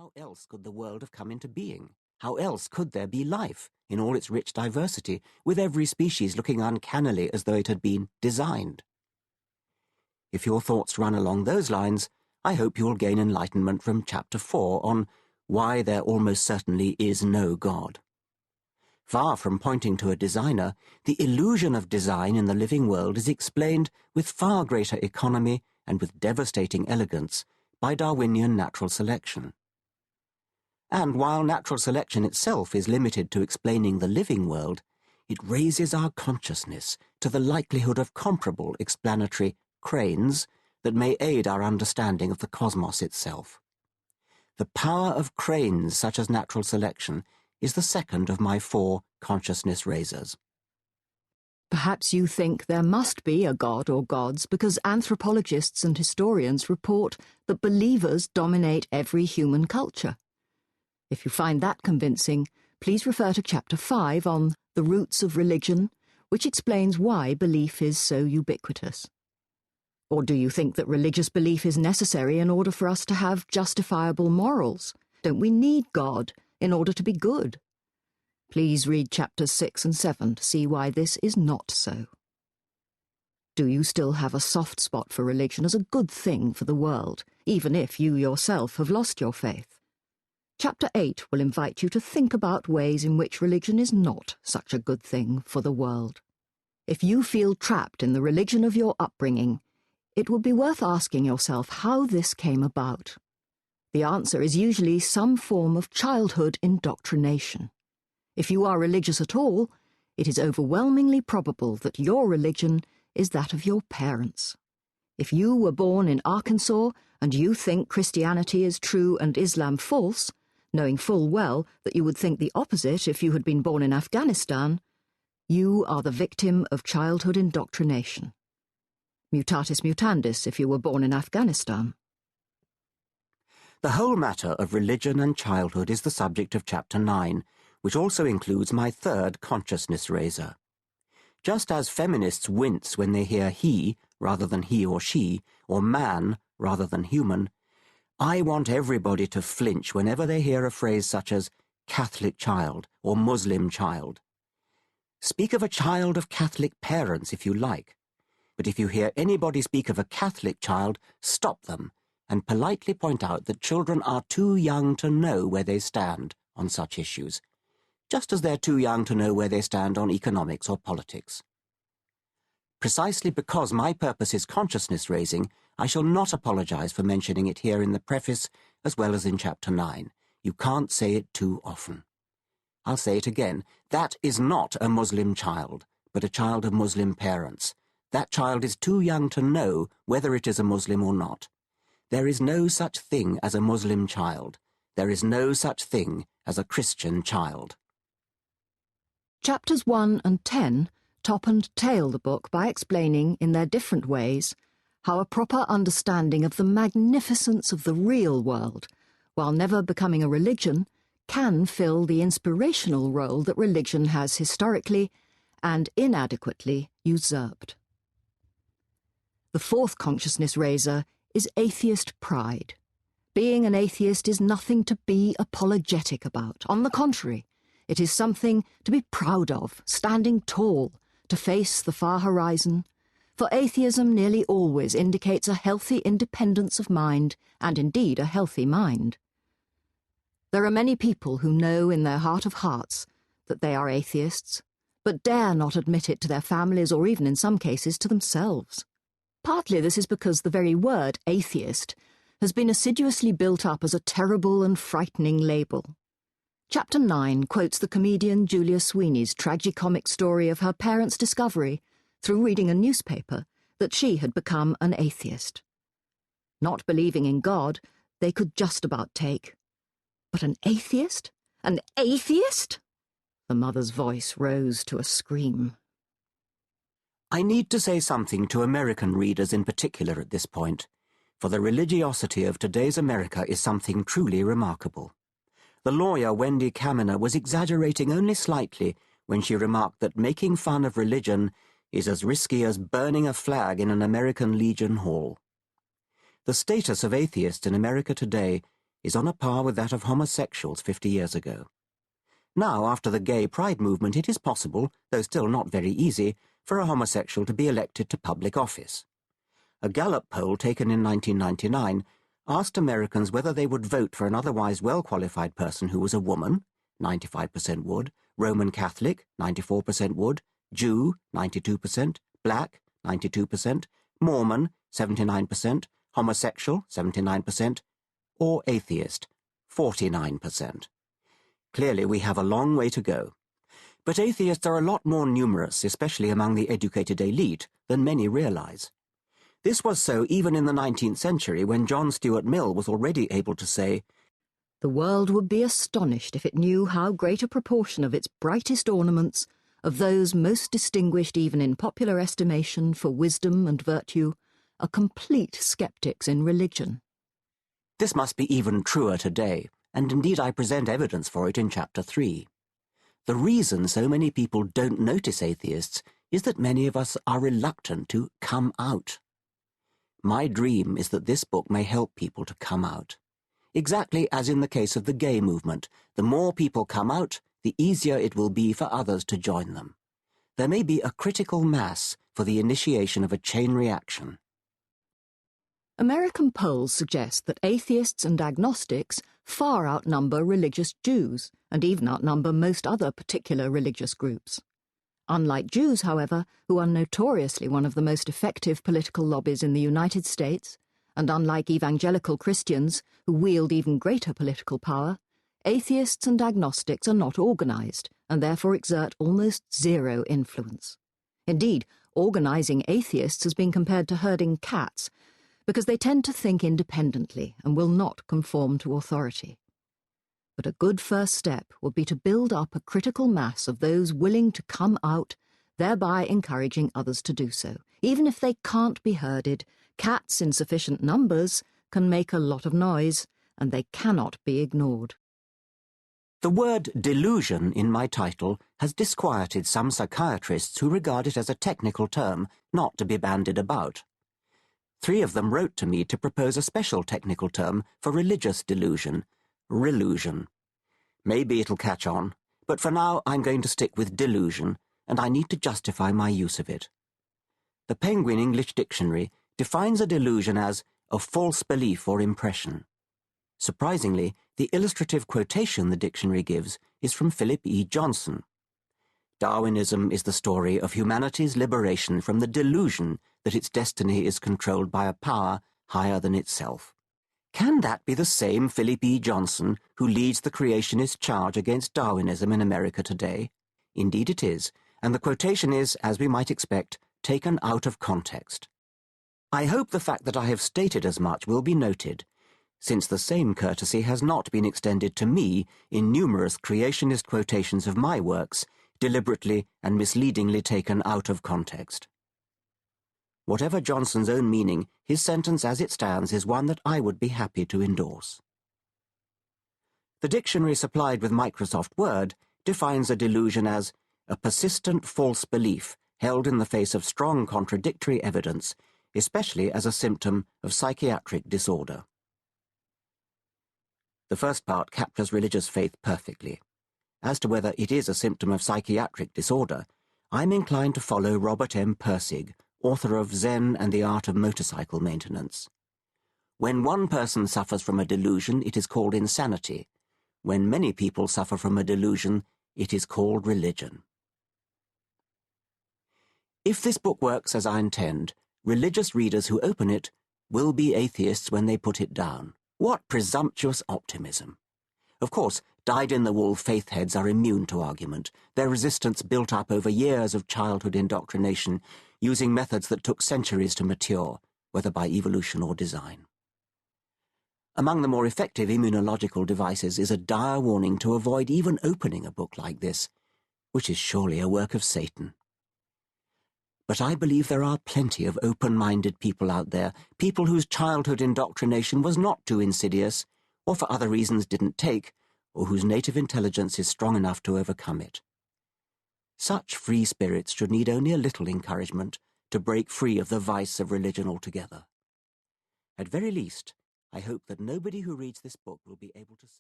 How else could the world have come into being? How else could there be life, in all its rich diversity, with every species looking uncannily as though it had been designed? If your thoughts run along those lines, I hope you will gain enlightenment from Chapter 4 on why there almost certainly is no God. Far from pointing to a designer, the illusion of design in the living world is explained with far greater economy and with devastating elegance by Darwinian natural selection. And while natural selection itself is limited to explaining the living world, it raises our consciousness to the likelihood of comparable explanatory cranes that may aid our understanding of the cosmos itself. The power of cranes such as natural selection is the second of my 4 consciousness raisers. Perhaps you think there must be a god or gods because anthropologists and historians report that believers dominate every human culture. If you find that convincing, please refer to Chapter 5 on the roots of religion, which explains why belief is so ubiquitous. Or do you think that religious belief is necessary in order for us to have justifiable morals? Don't we need God in order to be good? Please read Chapters 6 and 7 to see why this is not so. Do you still have a soft spot for religion as a good thing for the world, even if you yourself have lost your faith? Chapter 8 will invite you to think about ways in which religion is not such a good thing for the world. If you feel trapped in the religion of your upbringing, it would be worth asking yourself how this came about. The answer is usually some form of childhood indoctrination. If you are religious at all, it is overwhelmingly probable that your religion is that of your parents. If you were born in Arkansas and you think Christianity is true and Islam false, knowing full well that you would think the opposite if you had been born in Afghanistan, you are the victim of childhood indoctrination. Mutatis mutandis if you were born in Afghanistan. The whole matter of religion and childhood is the subject of Chapter 9, which also includes my 3rd consciousness raiser. Just as feminists wince when they hear he rather than he or she, or man rather than human, I want everybody to flinch whenever they hear a phrase such as Catholic child or Muslim child. Speak of a child of Catholic parents if you like, but if you hear anybody speak of a Catholic child, stop them and politely point out that children are too young to know where they stand on such issues, just as they're too young to know where they stand on economics or politics. Precisely because my purpose is consciousness-raising, I shall not apologize for mentioning it here in the preface as well as in Chapter 9. You can't say it too often. I'll say it again. That is not a Muslim child, but a child of Muslim parents. That child is too young to know whether it is a Muslim or not. There is no such thing as a Muslim child. There is no such thing as a Christian child. Chapters 1 and 10 top and tail the book by explaining, in their different ways, how a proper understanding of the magnificence of the real world, while never becoming a religion, can fill the inspirational role that religion has historically and inadequately usurped. The 4th consciousness raiser is atheist pride. Being an atheist is nothing to be apologetic about. On the contrary, it is something to be proud of, standing tall, to face the far horizon, for atheism nearly always indicates a healthy independence of mind, and indeed a healthy mind. There are many people who know in their heart of hearts that they are atheists, but dare not admit it to their families or even in some cases to themselves. Partly this is because the very word atheist has been assiduously built up as a terrible and frightening label. Chapter 9 quotes the comedian Julia Sweeney's tragicomic story of her parents' discovery, through reading a newspaper, that she had become an atheist. Not believing in God, they could just about take. But an atheist? An atheist? The mother's voice rose to a scream. I need to say something to American readers in particular at this point, for the religiosity of today's America is something truly remarkable. The lawyer Wendy Kaminer was exaggerating only slightly when she remarked that making fun of religion is as risky as burning a flag in an American Legion hall. The status of atheists in America today is on a par with that of homosexuals 50 years ago. Now, after the gay pride movement, it is possible, though still not very easy, for a homosexual to be elected to public office. A Gallup poll taken in 1999 asked Americans whether they would vote for an otherwise well-qualified person who was a woman, 95% would, Roman Catholic, 94% would, Jew, 92%, Black, 92%, Mormon, 79%, homosexual, 79%, or atheist, 49%. Clearly, we have a long way to go. But atheists are a lot more numerous, especially among the educated elite, than many realize. This was so even in the 19th century, when John Stuart Mill was already able to say, "The world would be astonished if it knew how great a proportion of its brightest ornaments, of those most distinguished even in popular estimation for wisdom and virtue, are complete sceptics in religion." This must be even truer today, and indeed I present evidence for it in Chapter 3. The reason so many people don't notice atheists is that many of us are reluctant to come out. My dream is that this book may help people to come out. Exactly as in the case of the gay movement, the more people come out, the easier it will be for others to join them. There may be a critical mass for the initiation of a chain reaction. American polls suggest that atheists and agnostics far outnumber religious Jews, and even outnumber most other particular religious groups. Unlike Jews, however, who are notoriously one of the most effective political lobbies in the United States, and unlike evangelical Christians, who wield even greater political power, atheists and agnostics are not organized, and therefore exert almost zero influence. Indeed, organizing atheists has been compared to herding cats, because they tend to think independently and will not conform to authority. But a good first step would be to build up a critical mass of those willing to come out, thereby encouraging others to do so. Even if they can't be herded, cats in sufficient numbers can make a lot of noise, and they cannot be ignored. The word delusion in my title has disquieted some psychiatrists who regard it as a technical term not to be bandied about. 3 of them wrote to me to propose a special technical term for religious delusion, relusion. Maybe it'll catch on, but for now I'm going to stick with delusion, and I need to justify my use of it. The Penguin English Dictionary defines a delusion as a false belief or impression. Surprisingly, the illustrative quotation the dictionary gives is from Philip E. Johnson. Darwinism is the story of humanity's liberation from the delusion that its destiny is controlled by a power higher than itself. Can that be the same Philip E. Johnson who leads the creationist charge against Darwinism in America today? Indeed it is, and the quotation is, as we might expect, taken out of context. I hope the fact that I have stated as much will be noted, since the same courtesy has not been extended to me in numerous creationist quotations of my works, deliberately and misleadingly taken out of context. Whatever Johnson's own meaning, his sentence as it stands is one that I would be happy to endorse. The dictionary supplied with Microsoft Word defines a delusion as a persistent false belief held in the face of strong contradictory evidence, especially as a symptom of psychiatric disorder. The first part captures religious faith perfectly. As to whether it is a symptom of psychiatric disorder, I'm inclined to follow Robert M. Pirsig, author of Zen and the Art of Motorcycle Maintenance. When one person suffers from a delusion, it is called insanity. When many people suffer from a delusion, it is called religion. If this book works as I intend, religious readers who open it will be atheists when they put it down. What presumptuous optimism! Of course, dyed-in-the-wool faith heads are immune to argument, their resistance built up over years of childhood indoctrination, using methods that took centuries to mature, whether by evolution or design. Among the more effective immunological devices is a dire warning to avoid even opening a book like this, which is surely a work of Satan. But I believe there are plenty of open-minded people out there, people whose childhood indoctrination was not too insidious, or for other reasons didn't take, or whose native intelligence is strong enough to overcome it. Such free spirits should need only a little encouragement to break free of the vice of religion altogether. At very least, I hope that nobody who reads this book will be able to